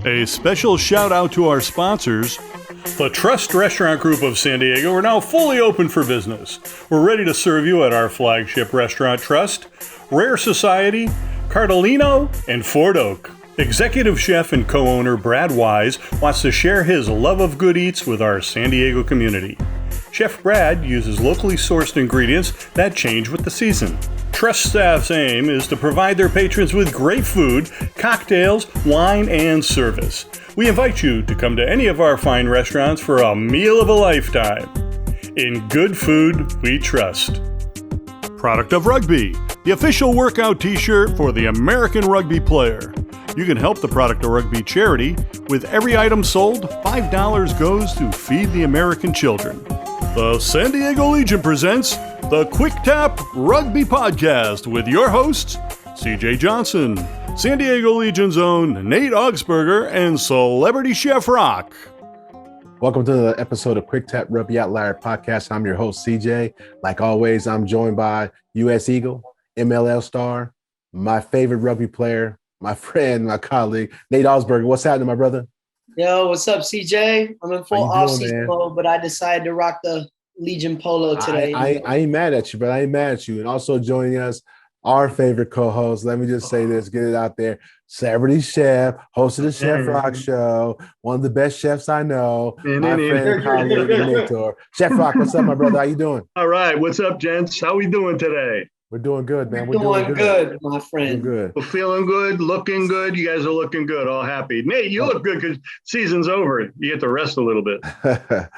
A special shout out to our sponsors. The Trust Restaurant Group of San Diego are now fully open for business. We're ready to serve you at our flagship restaurant Trust, Rare Society, Cardellino, and Fort Oak. Executive chef and co-owner Brad Wise wants to share his love of good eats with our San Diego community. Chef Brad uses locally sourced ingredients that change with the season. Trust staff's aim is to provide their patrons with great food, cocktails, wine, and service. We invite you to come to any of our fine restaurants for a meal of a lifetime. In good food, we trust. Product of Rugby, the official workout t-shirt for the American rugby player. You can help the Product of Rugby charity. With every item sold, $5 goes to feed the American children. The San Diego Legion presents the Quick Tap Rugby Podcast with your hosts, CJ Johnson, San Diego Legion's own Nate Augspurger, and celebrity Chef Roc. Welcome to the episode of Quick Tap Rugby Outlier Podcast. I'm your host, CJ. Like always, I'm joined by U.S. Eagle, MLL star, my favorite rugby player, my friend, my colleague, Nate Augspurger. What's happening, my brother? Yo, what's up, CJ? I'm in full off-season mode, but I decided to rock the Legion polo today. I ain't mad at you, but I ain't mad at you. And also joining us, our favorite co-host, let me just say this, get it out there, celebrity chef, host of the Chef Roc show, one of the best chefs I know, my friend, colleague, and mentor. Chef Roc, what's up, my brother? How you doing? All right. What's up, gents? How we doing today? We're doing good, man. We're doing good, my friend. We're good. We're feeling good, looking good. You guys are looking good, all happy. Nate, you look good because season's over. You get to rest a little bit.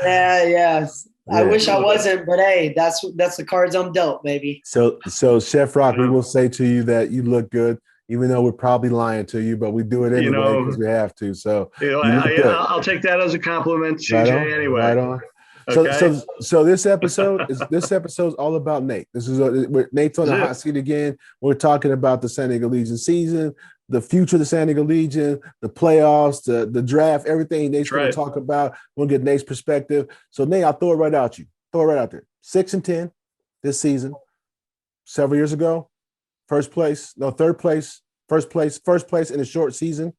Yeah. I wish I wasn't, but hey, that's the cards I'm dealt, baby. So Chef Roc, we will say to you that you look good, even though we're probably lying to you, but we do it anyway because we have to. So I'll take that as a compliment, CJ. Anyway, right on. Okay. So this episode is all about Nate. Nate's on the hot seat again. We're talking about the San Diego Legion season, the future of the San Diego Legion, the playoffs, the draft, everything Nate's going to talk about. We'll get Nate's perspective. So Nate, I'll throw it right out you. Throw it right out there. 6-10 this season. Several years ago, third place in a short season.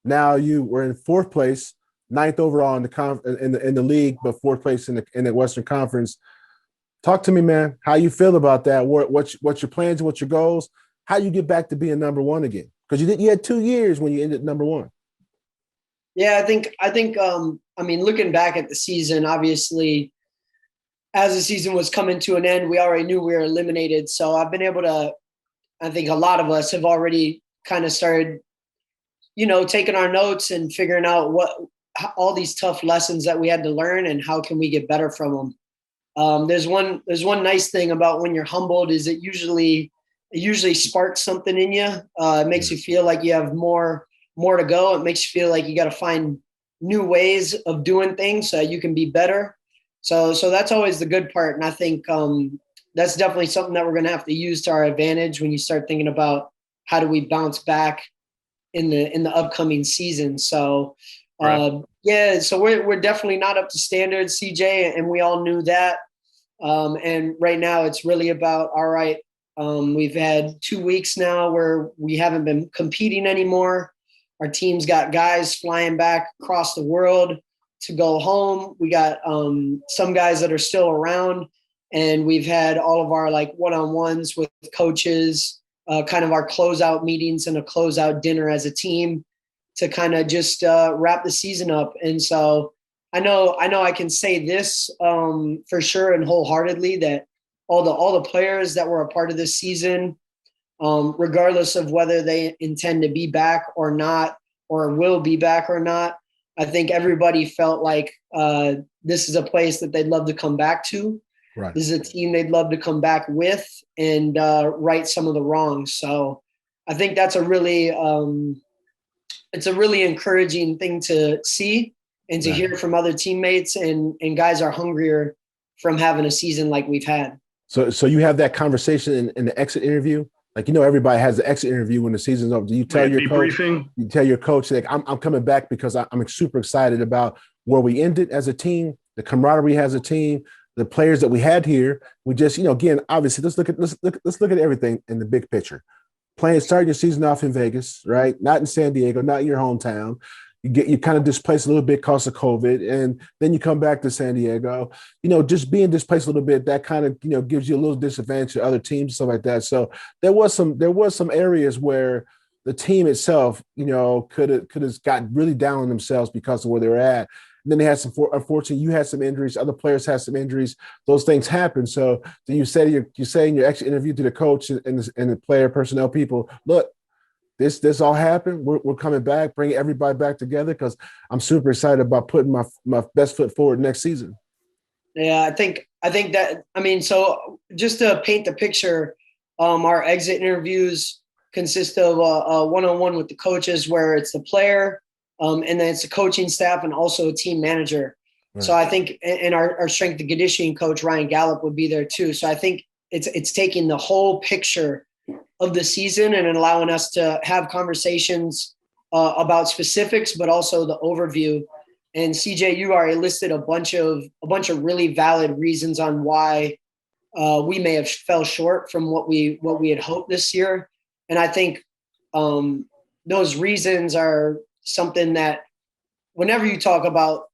Now you were in fourth place. 9th overall in the league, but 4th place in the Western Conference. Talk to me, man. How you feel about that? What's your plans? What's your goals? How you get back to being number one again? Because you had 2 years when you ended number one. Yeah, I think. I mean, looking back at the season, obviously, as the season was coming to an end, we already knew we were eliminated. So I've been able to. I think a lot of us have already kind of started, taking our notes and figuring out all these tough lessons that we had to learn and how can we get better from them. There's one nice thing about when you're humbled is it usually sparks something in you. It makes you feel like you have more to go. It makes you feel like you got to find new ways of doing things so you can be better. So that's always the good part. And I think that's definitely something that we're going to have to use to our advantage when you start thinking about how do we bounce back in the upcoming season. So so we're definitely not up to standards, CJ, and we all knew that. And right now it's really about, all right, we've had 2 weeks now where we haven't been competing anymore. Our team's got guys flying back across the world to go home. We got some guys that are still around, and we've had all of our one-on-ones with coaches, kind of our closeout meetings and a closeout dinner as a team, to kind of just wrap the season up. And so I know I can say this for sure and wholeheartedly that all the players that were a part of this season, regardless of whether they intend to be back or not, or will be back or not, I think everybody felt like this is a place that they'd love to come back to. Right. This is a team they'd love to come back with and right some of the wrongs. So I think that's a really it's a really encouraging thing to see and to hear from other teammates, and guys are hungrier from having a season like we've had. So you have that conversation in the exit interview? Like, everybody has the exit interview when the season's over. Do you tell your coach, you tell your coach, like, I'm coming back because I'm super excited about where we ended as a team, the camaraderie as a team, the players that we had here. We just, again, obviously let's look at everything in the big picture. Starting your season off in Vegas, right? Not in San Diego, not your hometown. you kind of displaced a little bit because of COVID, and then you come back to San Diego. Just being displaced a little bit, that kind of gives you a little disadvantage to other teams, stuff like that. So there was some areas where the team itself, could have got really down on themselves because of where they were at. And then they had unfortunately, you had some injuries, other players had some injuries. Those things happen. So then you say in your extra interview to the coach and the player personnel people, look, this all happened. We're coming back, bringing everybody back together because I'm super excited about putting my best foot forward next season. Yeah, I think that, so just to paint the picture, our exit interviews consist of a one-on-one with the coaches where it's the player, and then it's the coaching staff and also a team manager. Right. So I think, and our strength and conditioning coach, Ryan Gallup, would be there too. So I think it's taking the whole picture of the season and allowing us to have conversations about specifics, but also the overview. And CJ, you already listed a bunch of really valid reasons on why we may have fell short from what we had hoped this year. And I think those reasons are something that whenever you talk about,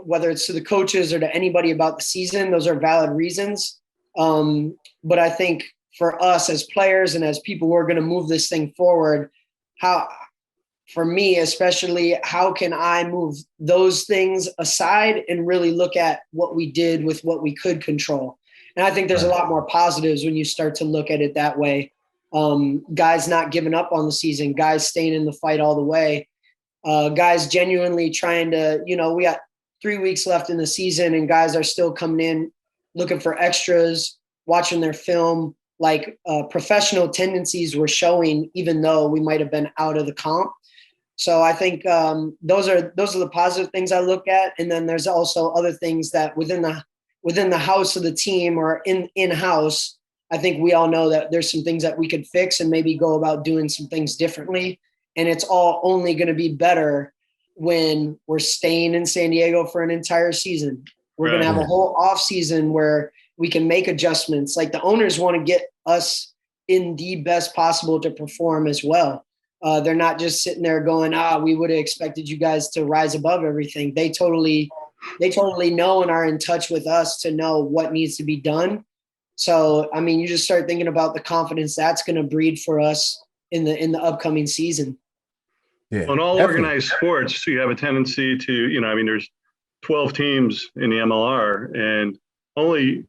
whether it's to the coaches or to anybody about the season, those are valid reasons. But I think for us as players and as people who are going to move this thing forward, for me especially, how can I move those things aside and really look at what we did with what we could control? And I think there's a lot more positives when you start to look at it that way. Guys not giving up on the season, guys staying in the fight all the way, guys genuinely trying to, we got 3 weeks left in the season and guys are still coming in looking for extras, watching their film, like professional tendencies were showing, even though we might have been out of the comp. So I think those are the positive things I look at. And then there's also other things that within the house of the team or in-house, I think we all know that there's some things that we could fix and maybe go about doing some things differently. And it's all only going to be better when we're staying in San Diego for an entire season. We're going to have a whole off season where we can make adjustments. Like the owners want to get us in the best possible to perform as well. They're not just sitting there going, we would have expected you guys to rise above everything. They totally know and are in touch with us to know what needs to be done. So, you just start thinking about the confidence that's going to breed for us in the upcoming season. Yeah, in all organized sports, you have a tendency to, there's 12 teams in the MLR and only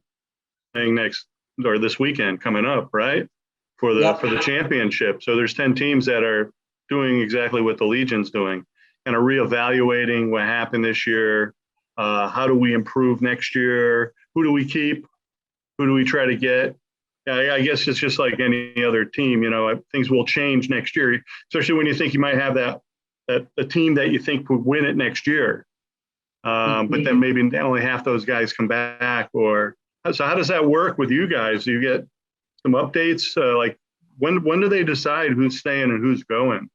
playing this weekend coming up, right? For the championship. So there's 10 teams that are doing exactly what the Legion's doing and are reevaluating what happened this year. How do we improve next year? Who do we keep? Who do we try to get? I guess it's just like any other team, things will change next year, especially when you think you might have a team that you think would win it next year. But then maybe only half those guys come back. So how does that work with you guys? Do you get some updates? Like when do they decide who's staying and who's going?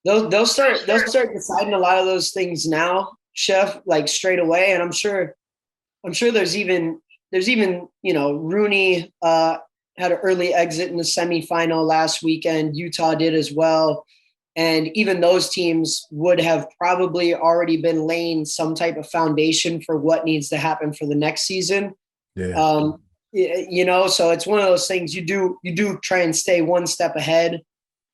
They'll start deciding a lot of those things now, Chef, like straight away. And I'm sure there's even Rooney had an early exit in the semifinal last weekend. Utah did as well. And even those teams would have probably already been laying some type of foundation for what needs to happen for the next season. Yeah. So it's one of those things you do try and stay one step ahead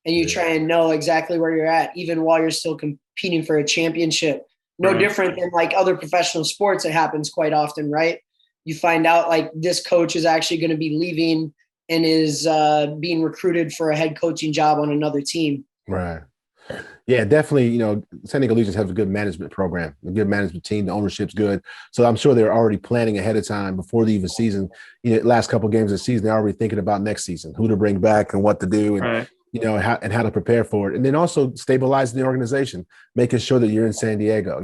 and you try and know exactly where you're at, even while you're still competing for a championship. No different than like other professional sports. It happens quite often, right? You find out like this coach is actually going to be leaving and is being recruited for a head coaching job on another team. Right. Yeah, definitely. San Diego Legions have a good management program, a good management team. The ownership's good. So I'm sure they're already planning ahead of time before the even season. Last couple of games of the season, they're already thinking about next season, who to bring back and what to do and, how to prepare for it. And then also stabilizing the organization, making sure that you're in San Diego.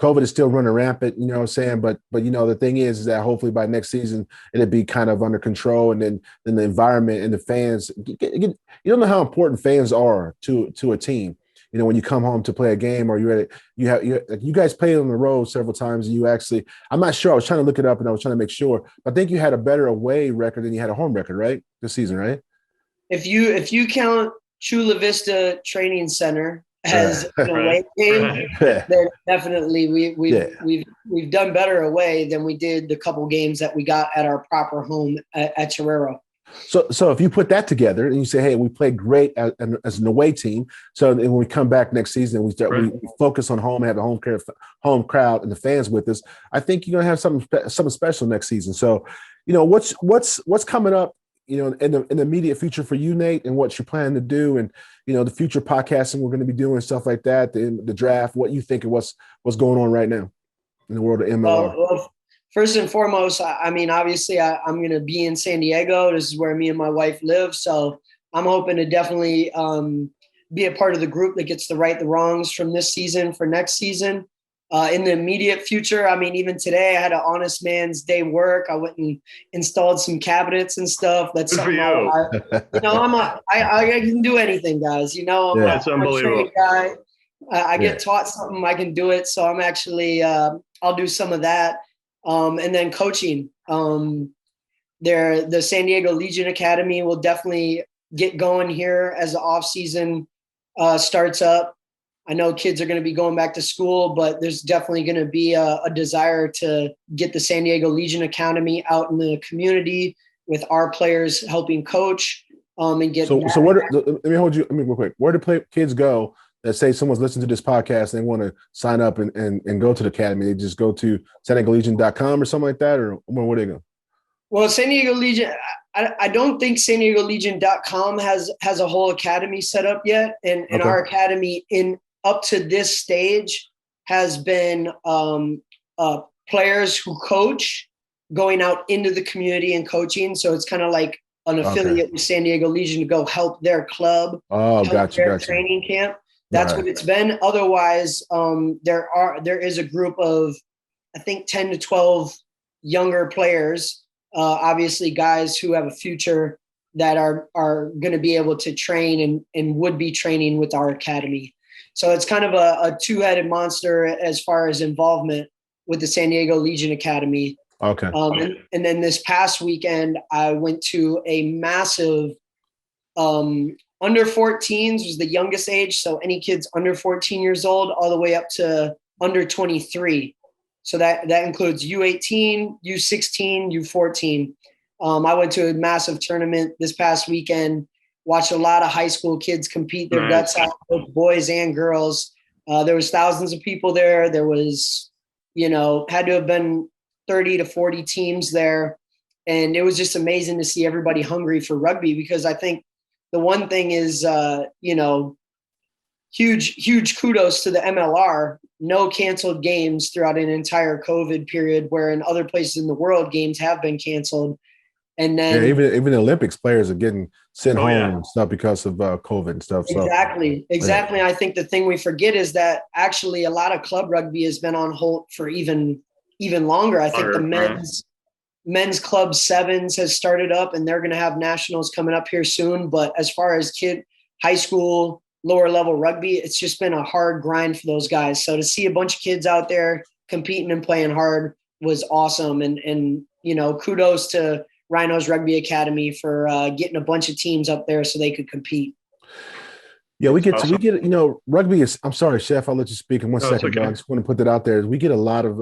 COVID is still running rampant, you know what I'm saying? But the thing is that hopefully by next season, it'll be kind of under control. And then the environment and the fans, you don't know how important fans are to a team. When you come home to play a game or you guys played on the road several times and I'm not sure. I was trying to look it up and I was trying to make sure. But I think you had a better away record than you had a home record, right? This season, right? If you count Chula Vista Training Center, as an away game, then definitely we've done better away than we did the couple games that we got at our proper home at Torero. So if you put that together and you say, hey, we played great as an away team. So when we come back next season, we focus on home, have the home crowd and the fans with us. I think you're gonna have something special next season. So, what's coming up, in the immediate future for you, Nate, and what you're planning to do, and the future podcasting we're going to be doing, stuff like that, the draft. What you think of what's going on right now in the world of MLR? Well, first and foremost, I mean, obviously, I'm going to be in San Diego. This is where me and my wife live. So I'm hoping to definitely be a part of the group that gets to right the wrongs from this season for next season. In the immediate future, I mean, even today I had an honest man's day work. I went and installed some cabinets and stuff. That's something I can do anything, guys. That's unbelievable. Guy. I get taught something, I can do it. So I'm actually, I'll do some of that. And then coaching. The San Diego Legion Academy will definitely get going here as the off season starts up. I know kids are going to be going back to school, but there's definitely going to be a desire to get the San Diego Legion Academy out in the community with our players helping coach and get. So let me hold you. Real quick. Where do kids go that say someone's listening to this podcast and they want to sign up and go to the academy? They just go to SanDiegoLegion.com or something like that, or where do they go? Well, San Diego Legion, I don't think SanDiegoLegion.com has a whole academy set up yet, and our academy up to this stage has been players who coach going out into the community and coaching. So it's kind of like an affiliate with San Diego Legion to go help their club, gotcha. Training camp. That's what it's been. Otherwise, there is a group of, I think, 10 to 12 younger players, obviously guys who have a future that are going to be able to train and would be training with our academy. So it's kind of a two-headed monster as far as involvement with the San Diego Legion Academy. Okay. And then this past weekend, I went to a massive under 14s was the youngest age. So any kids under 14 years old, all the way up to under 23. So that includes U18, U16, U14. I went to a massive tournament this past weekend. Watched a lot of high school kids compete their guts out, both boys and girls. There was thousands of people there. There was, had to have been 30 to 40 teams there. And it was just amazing to see everybody hungry for rugby, because I think the one thing is, huge kudos to the MLR. No canceled games throughout an entire COVID period, where in other places in the world, games have been canceled. And then even the Olympics players are getting sent home and stuff because of COVID and stuff. Exactly. I think the thing we forget is that actually a lot of club rugby has been on hold for even longer. I think the men's club sevens has started up, and they're going to have nationals coming up here soon. But as far as high school, lower level rugby, it's just been a hard grind for those guys. So to see a bunch of kids out there competing and playing hard was awesome. And kudos to Rhinos Rugby Academy for getting a bunch of teams up there so they could compete. Yeah, we get rugby is. I'm sorry, Chef. I'll let you speak in one second. Okay. I just want to put that out there. We get a lot of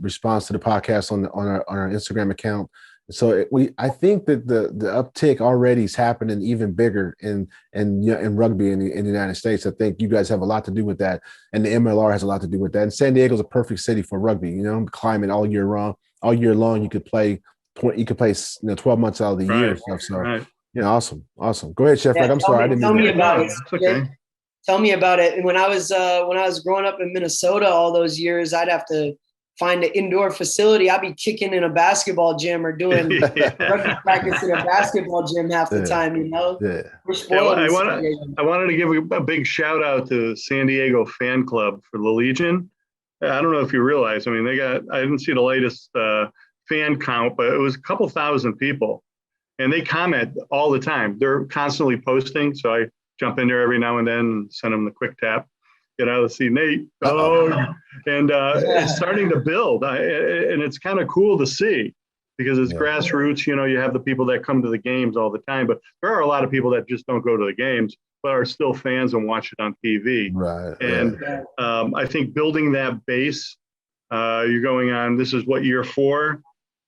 response to the podcast on our Instagram account. So I think that the uptick already is happening even bigger in rugby in the United States. I think you guys have a lot to do with that, and the MLR has a lot to do with that. And San Diego is a perfect city for rugby. Climate all year long. You could play 12 months out of the year and stuff. So awesome. Go ahead, Chef. I'm sorry, I didn't tell mean me about it. Okay. Tell me about it. And when I was growing up in Minnesota all those years, I'd have to find an indoor facility. I'd be kicking in a basketball gym or doing rugby practice in a basketball gym half the time. Yeah. We're spoiled. I wanted to give a big shout out to San Diego Fan Club for the Legion. I don't know if you realize. I mean, I didn't see the latest fan count, but it was a couple thousand people, and they comment all the time. They're constantly posting, so I jump in there every now and then and send them the quick tap. Get out to see Nate. And it's starting to build, and it's kind of cool to see, because it's grassroots. You know, you have the people that come to the games all the time, but there are a lot of people that just don't go to the games, but are still fans and watch it on TV. Right. And I think building that base, you're going on, this is what, year 4?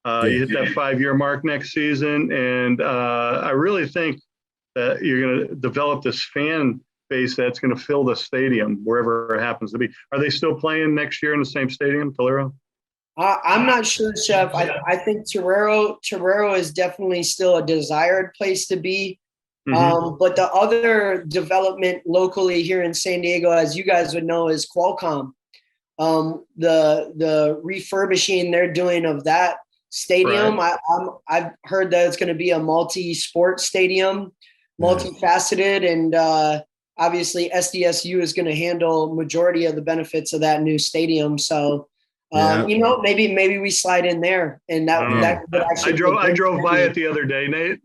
You hit that 5-year mark next season. And I really think that you're going to develop this fan base that's going to fill the stadium wherever it happens to be. Are they still playing next year in the same stadium, Tolero? I'm not sure, Chef. I think Torero is definitely still a desired place to be. But the other development locally here in San Diego, as you guys would know, is Qualcomm. The refurbishing they're doing of that stadium. Right. I've heard that it's going to be a multi-sport stadium, multifaceted, and obviously SDSU is going to handle majority of the benefits of that new stadium. So, you know, maybe we slide in there, and that would actually. I drove by it the other day, Nate.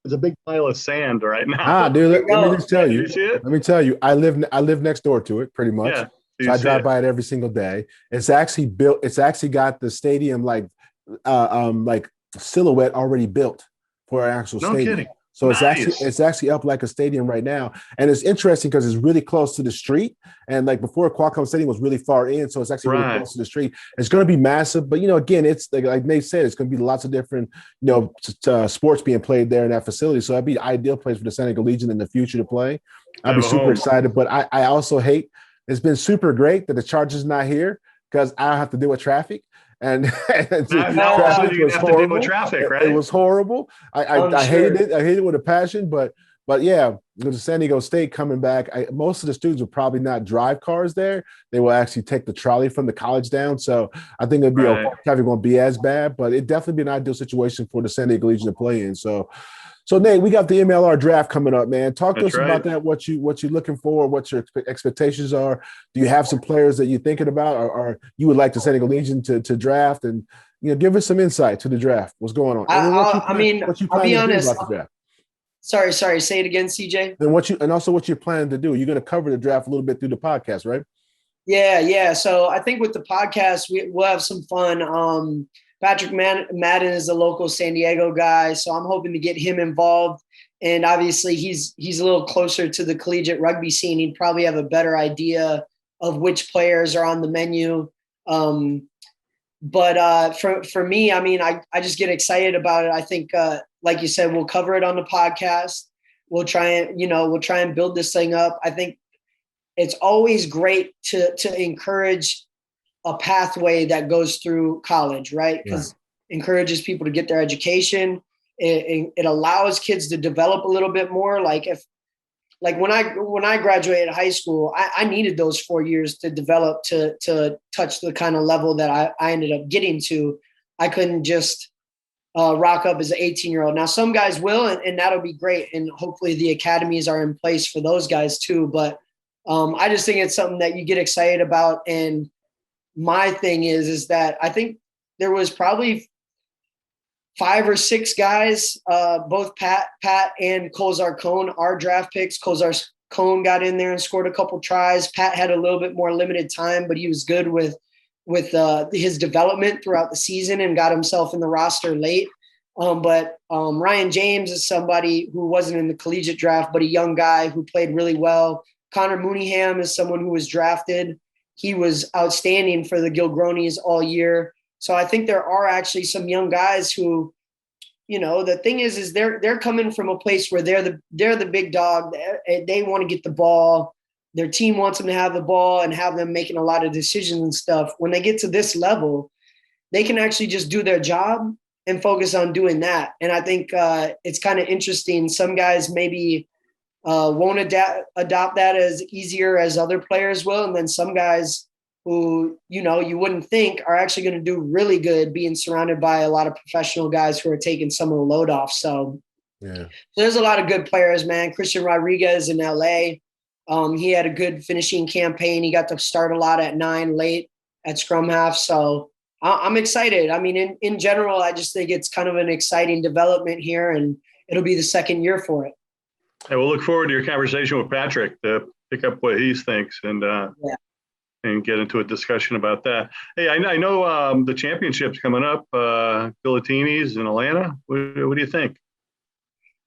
There's a big pile of sand right now. Dude, let me just tell you. Did you see it? Let me tell you. I live next door to it, pretty much. Yeah, so I drive by it every single day. It's actually built. It's actually got the stadium like silhouette already built for an actual stadium. No kidding. So it's actually up like a stadium right now, and it's interesting because it's really close to the street. And like before, Qualcomm Stadium was really far in, so it's actually really close to the street. It's going to be massive, but you know, again, it's like Nate said, it's going to be lots of different, you know, sports being played there in that facility. So that'd be the ideal place for the San Diego Legion in the future to play. I'd be super excited, but I also hate. It's been super great that the Chargers not here because I don't have to deal with traffic. And traffic was horrible. Traffic, right? It was horrible. I hated it. I hated it with a passion. But yeah, the San Diego State coming back. Most of the students will probably not drive cars there. They will actually take the trolley from the college down. So I think it'll be traffic won't be as bad. But it definitely be an ideal situation for the San Diego Legion to play in. So Nate, we got the MLR draft coming up, man. Talk to us about that. What you're looking for, what your expectations are. Do you have some players that you're thinking about, or you would like the San Diego Legion to draft? And you know, give us some insight to the draft. What's going on? I'll be honest. About the draft. Sorry. Say it again, CJ. Then what you're planning to do? You're going to cover the draft a little bit through the podcast, right? Yeah. So I think with the podcast, we'll have some fun. Patrick Madden is a local San Diego guy, so I'm hoping to get him involved. And obviously, he's a little closer to the collegiate rugby scene. He'd probably have a better idea of which players are on the menu. But for me, I mean, I just get excited about it. I think, like you said, we'll cover it on the podcast. We'll try and build this thing up. I think it's always great to encourage a pathway that goes through college, right? Because encourages people to get their education. It allows kids to develop a little bit more. Like when I graduated high school, I needed those 4 years to develop to touch the kind of level that I ended up getting to. I couldn't just rock up as an 18-year-old. Now some guys will, and that'll be great. And hopefully the academies are in place for those guys too. But I just think it's something that you get excited about. And my thing is that I think there was probably 5 or 6 guys, both Pat and Kozar Cone, our draft picks. Kozar Cone got in there and scored a couple tries. Pat had a little bit more limited time, but he was good with his development throughout the season and got himself in the roster late. But Ryan James is somebody who wasn't in the collegiate draft, but a young guy who played really well. Connor Mooneyham is someone who was drafted. He was outstanding for the Gilgronis all year. So I think there are actually some young guys who, you know, the thing is they're coming from a place where they're the big dog. They want to get the ball. Their team wants them to have the ball and have them making a lot of decisions and stuff. When they get to this level, they can actually just do their job and focus on doing that. And I think it's kind of interesting. Some guys maybe won't adopt that as easier as other players will. And then some guys who, you know, you wouldn't think are actually going to do really good being surrounded by a lot of professional guys who are taking some of the load off. So there's a lot of good players, man. Christian Rodriguez in LA. He had a good finishing campaign. He got to start a lot at 9 late at scrum half. So I'm excited. I mean, in general, I just think it's kind of an exciting development here, and it'll be the second year for it. Hey, we'll look forward to your conversation with Patrick to pick up what he thinks. And and get into a discussion about that. Hey, I know the championship's coming up, Philippines in Atlanta. What do you think?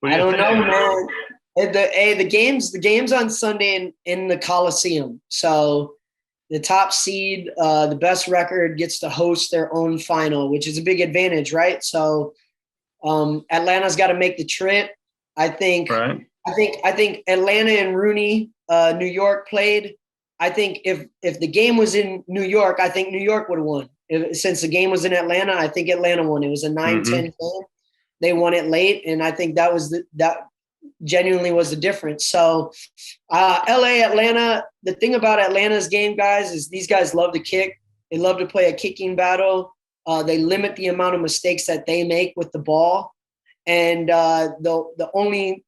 I don't know, man. The game's on Sunday in the Coliseum. So the top seed, the best record gets to host their own final, which is a big advantage, right? So Atlanta's got to make the trip. I think Atlanta and Rooney, New York played. I think if the game was in New York, I think New York would have won. Since the game was in Atlanta, I think Atlanta won. It was a 9-10 game. They won it late, and I think that genuinely was the difference. So LA, Atlanta, the thing about Atlanta's game, guys, is these guys love to kick. They love to play a kicking battle. They limit the amount of mistakes that they make with the ball. And the only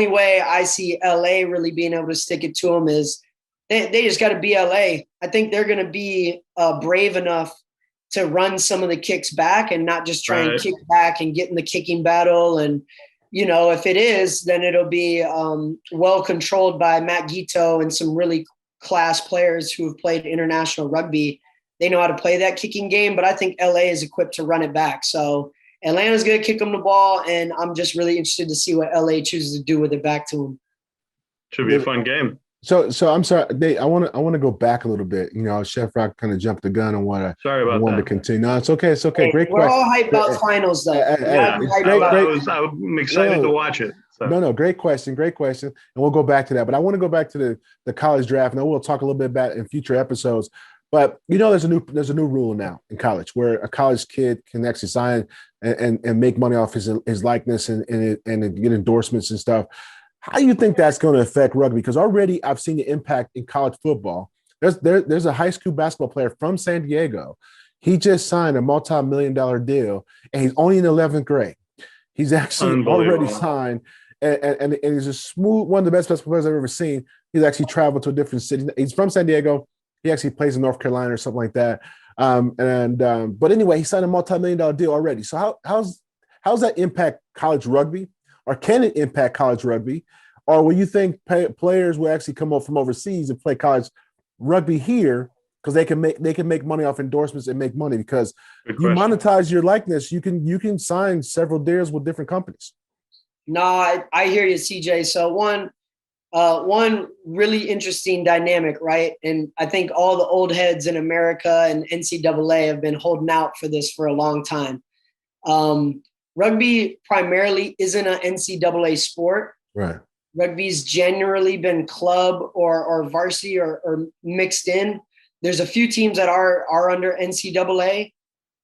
way I see LA really being able to stick it to them is they just got to be LA. I think they're going to be brave enough to run some of the kicks back and not just try and kick back and get in the kicking battle. And, if it is, then it'll be well controlled by Matt Guito and some really class players who have played international rugby. They know how to play that kicking game, but I think LA is equipped to run it back. So Atlanta's going to kick them the ball, and I'm just really interested to see what LA chooses to do with it back to them. Should be a fun game. So I'm sorry, Nate, I want to go back a little bit. Chef Roc kind of jumped the gun on what I wanted to continue. No, it's okay. It's okay. Hey, great we're question. all hyped about finals, though. I'm excited to watch it. So. No, great question. And we'll go back to that. But I want to go back to the college draft, and we'll talk a little bit about it in future episodes. But there's a new rule now in college where a college kid can actually sign and make money off his likeness and get endorsements and stuff. How do you think that's going to affect rugby? Because already I've seen the impact in college football. There's a high school basketball player from San Diego. He just signed a multi-million-dollar deal, and he's only in 11th grade. He's actually already signed, and he's a smooth, one of the best basketball players I've ever seen. He's actually traveled to a different city. He's from San Diego. He actually plays in North Carolina or something like that. But anyway, he signed a multi-million-dollar deal already. So how's that impact college rugby? Or can it impact college rugby? Or will you think players will actually come up from overseas and play college rugby here because they can make money off endorsements and make money because you monetize your likeness. You can sign several deals with different companies. No, I hear you, CJ. So one really interesting dynamic, right? And I think all the old heads in America and NCAA have been holding out for this for a long time. Rugby primarily isn't an NCAA sport. Right. Rugby's generally been club or varsity or mixed in. There's a few teams that are under NCAA.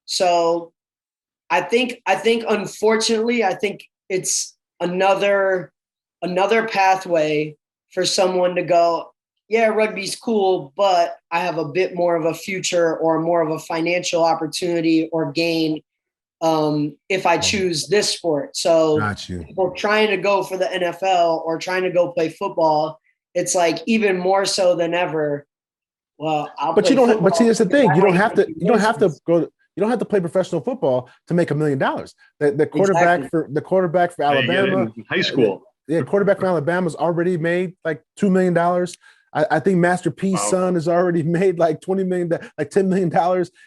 So I think unfortunately, I think it's another pathway for someone to go, yeah, rugby's cool, but I have a bit more of a future or more of a financial opportunity or gain if I choose this sport. So people trying to go for the NFL or trying to go play football, it's like even more so than ever. Well, but see, that's the thing. You don't have to play professional football to make $1 million. The quarterback for Alabama in high school. Quarterback from Alabama's already made like $2 million. I think Master P's son has already made like $20 million, like $10 million,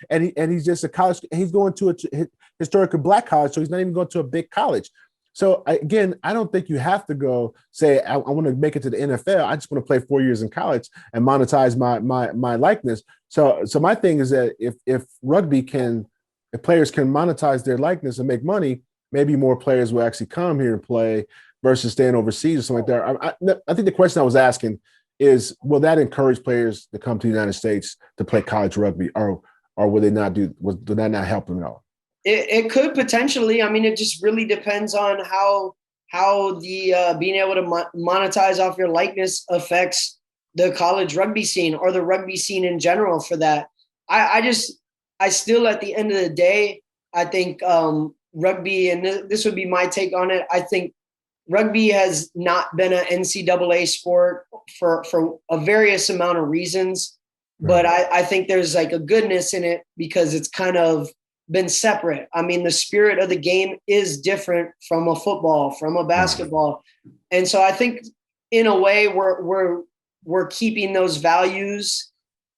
and he's just a college. He's going to a historically black college, so he's not even going to a big college. So again, I don't think you have to go say I want to make it to the NFL. I just want to play 4 years in college and monetize my likeness. So my thing is that if players can monetize their likeness and make money, maybe more players will actually come here and play versus staying overseas or something like that. I think the question I was asking is, will that encourage players to come to the United States to play college rugby, or will they not would that not help them at all? It could potentially. I mean, it just really depends on how the being able to monetize off your likeness affects the college rugby scene or the rugby scene in general. For that, I still, at the end of the day, I think rugby, and this would be my take on it, I think rugby has not been an NCAA sport for a various amount of reasons, but I think there's like a goodness in it because it's kind of been separate. I mean, the spirit of the game is different from a football, from a basketball. And so I think in a way we're keeping those values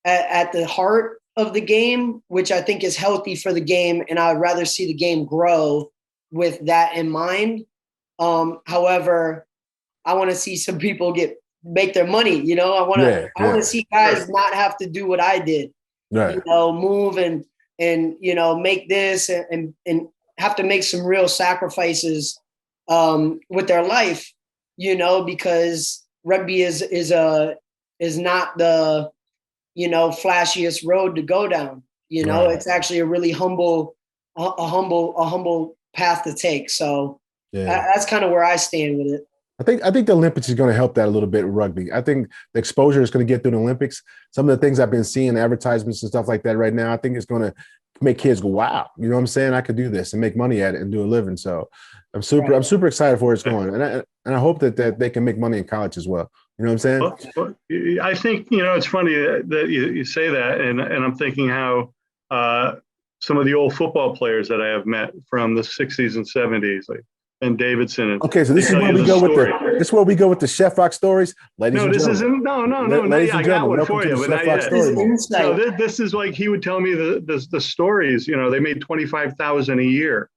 at the heart of the game, which I think is healthy for the game. And I'd rather see the game grow with that in mind. However, I want to see some people make their money. I want to see guys not have to do what I did, move and make this and have to make some real sacrifices with their life, because rugby is not the, flashiest road to go down. It's actually a really humble path to take. So that's kind of where I stand with it. I think the Olympics is going to help that a little bit with rugby. I think the exposure is going to get through the Olympics. Some of the things I've been seeing, advertisements and stuff like that right now, I think it's going to make kids go, wow, you know what I'm saying? I could do this and make money at it and do a living. So I'm super excited for where it's going. And I hope that they can make money in college as well. You know what I'm saying? Well, I think, it's funny that you say that. And I'm thinking how some of the old football players that I have met from the 60s and 70s, like Ben Davidson. Okay, so this is where we go with the Chef Roc stories, ladies and gentlemen. I got one for you, but not yet. So this is like he would tell me the stories. They made $25,000 a year,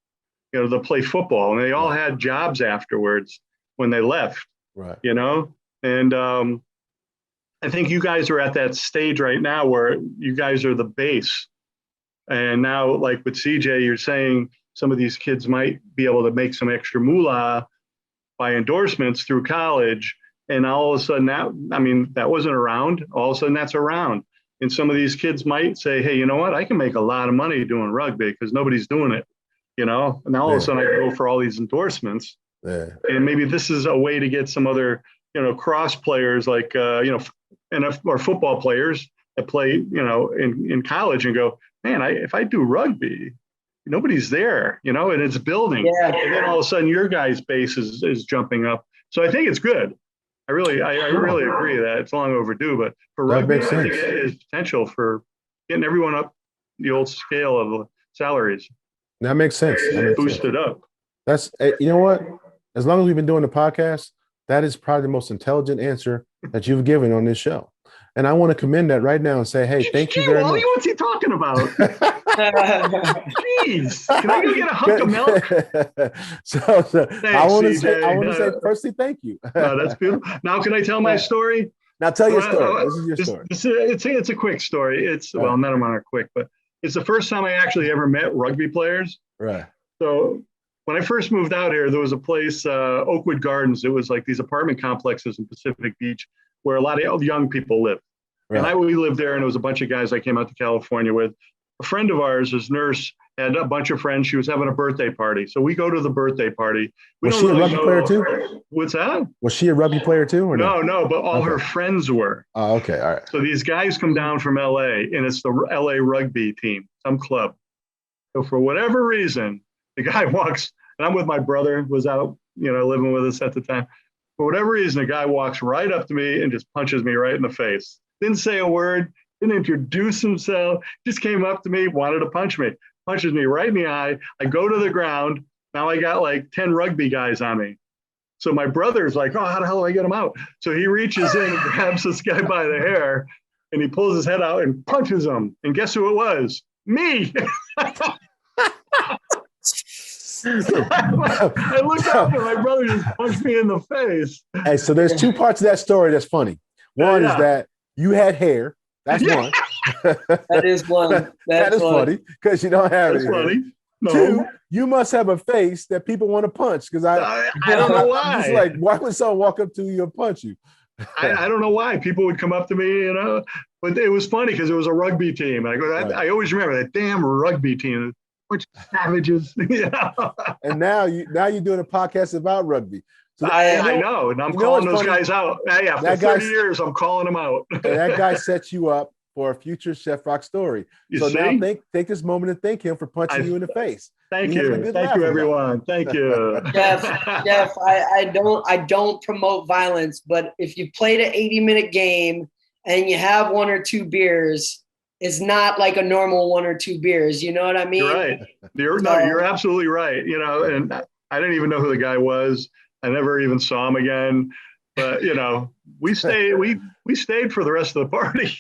to play football, and they all had jobs afterwards when they left. Right. And I think you guys are at that stage right now where you guys are the base, and now, like with CJ, you're saying some of these kids might be able to make some extra moolah by endorsements through college. And all of a sudden that wasn't around. All of a sudden that's around. And some of these kids might say, hey, you know what? I can make a lot of money doing rugby because nobody's doing it, And now all of a sudden I go for all these endorsements. Yeah. And maybe this is a way to get some other, cross players like, or football players that play, in college and go, man, if I do rugby, nobody's there, and it's building. Yeah. And then all of a sudden your guys' base is jumping up. So I think it's good. I really agree that it's long overdue, but for rugby, I think it is potential for getting everyone up the old scale of the salaries. That makes sense. Boosted up. That's, you know what? As long as we've been doing the podcast, that is probably the most intelligent answer that you've given on this show. And I want to commend that right now and say, hey, thank you very much. What's he talking about? Jeez, can I go get a hunk of milk? So thanks, I want to say firstly, thank you. No, that's beautiful. Now, can I tell my story? Now, tell your story. This is your story. It's a quick story. None of them are quick, but it's the first time I actually ever met rugby players. Right. So when I first moved out here, there was a place, Oakwood Gardens. It was like these apartment complexes in Pacific Beach where a lot of young people live. Right. And we lived there, and it was a bunch of guys I came out to California with. A friend of ours, his nurse, had a bunch of friends. She was having a birthday party. So we go to the birthday party. Was she a rugby player too? What's that? Was she a rugby player too? Or no, but all her friends were. Oh, okay. All right. So these guys come down from LA, and it's the LA rugby team, some club. So for whatever reason, the guy walks, and I'm with my brother, was out, living with us at the time. For whatever reason, the guy walks right up to me and just punches me right in the face. Didn't say a word, didn't introduce himself, just came up to me, wanted to punch me. Punches me right in the eye. I go to the ground. Now I got like 10 rugby guys on me. So my brother's like, oh, how the hell do I get him out? So he reaches in and grabs this guy by the hair, and he pulls his head out and punches him. And guess who it was? Me. I looked up and my brother just punched me in the face. Hey, so there's two parts of that story that's funny. One is that you had hair. That's one. That is one. That is funny because you don't have it. That's funny. No. Two, you must have a face that people want to punch because I don't know why. It's like, why would someone walk up to you and punch you? I don't know why people would come up to me, but it was funny because it was a rugby team. And I go, I always remember that damn rugby team. Bunch of savages. And now you're doing a podcast about rugby. So I know, and I'm calling those guys out. Yeah, for 30 years, I'm calling them out. And that guy set you up for a future Chef Roc story. Now take this moment and thank him for punching you in the face. Thank you, everyone. Thank you, Jeff. I don't promote violence, but if you played an 80-minute game and you have one or two beers, it's not like a normal one or two beers. You know what I mean? You're right. You're absolutely right. And I didn't even know who the guy was. I never even saw him again. But we stayed for the rest of the party.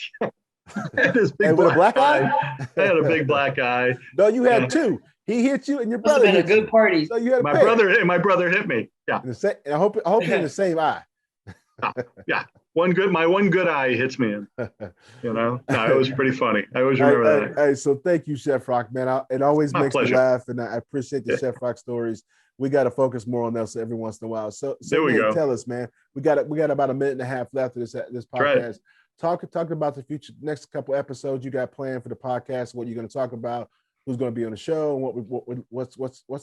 This big and with a black eye? I had a big black eye. No, you had two. He hit you, and your brother hit hit a good you. party. So you had My brother hit me. Yeah. I hope you're in the same eye. Yeah. My one good eye hits me in. You know, no, it was pretty funny. I always remember that. Hey, so thank you, Chef Roc, man. It always My makes pleasure. me laugh, and I appreciate the Chef Roc stories. We got to focus more on those every once in a while. So there we go. Tell us, man. We got about a minute and a half left of this podcast. Right. Talk about the future, next couple episodes you got planned for the podcast. What you're going to talk about? Who's going to be on the show? And what's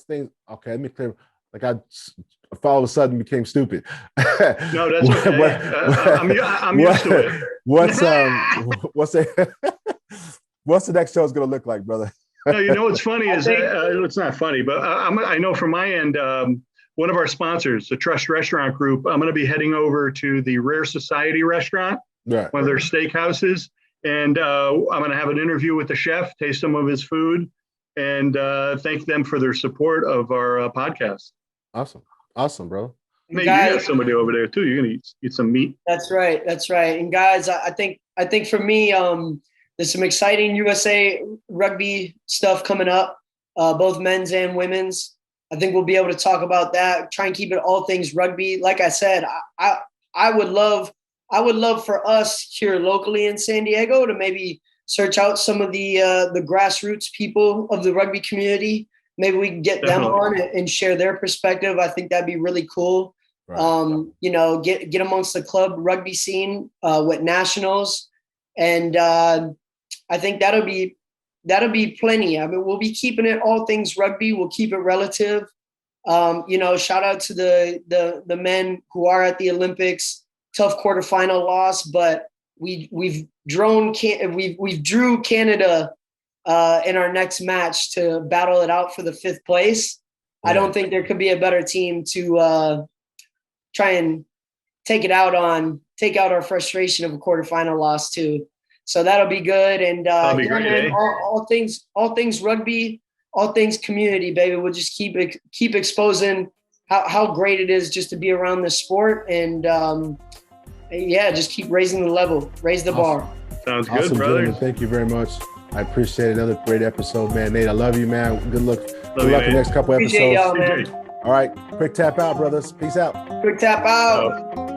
things? Okay, let me clear. Like I all of a sudden became stupid. No, that's okay. I'm used to it. What's the next show is going to look like, brother? No, you know what's funny is it's not funny, but I know from my end, one of our sponsors, the Trust Restaurant Group, I'm going to be heading over to the Rare Society restaurant, one of their steakhouses, and I'm going to have an interview with the chef, taste some of his food, and thank them for their support of our podcast. Awesome, bro. Maybe you got somebody over there too. You're going to eat some meat. That's right. And guys, I think for me, there's some exciting USA rugby stuff coming up, both men's and women's. I think we'll be able to talk about that. Try and keep it all things rugby. Like I said, I would love for us here locally in San Diego to maybe search out some of the grassroots people of the rugby community. Maybe we can get them on and share their perspective. I think that'd be really cool. Right. Get amongst the club rugby scene with nationals, and I think that'll be plenty. I mean, we'll be keeping it all things rugby. We'll keep it relative. Shout out to the men who are at the Olympics. Tough quarterfinal loss, but we've drew Canada in our next match to battle it out for the 5th place. Yeah. I don't think there could be a better team to try and take out our frustration of a quarterfinal loss too. So that'll be good. And that'll be great, all things rugby, all things community, baby. We'll just keep exposing how great it is just to be around this sport, and just keep raising the level, raise the bar. Sounds good, brother. Gentlemen. Thank you very much. I appreciate another great episode, man. Nate, I love you, man. Good luck in the next couple episodes. Y'all, man. All right, quick tap out, brothers. Peace out. Quick tap out.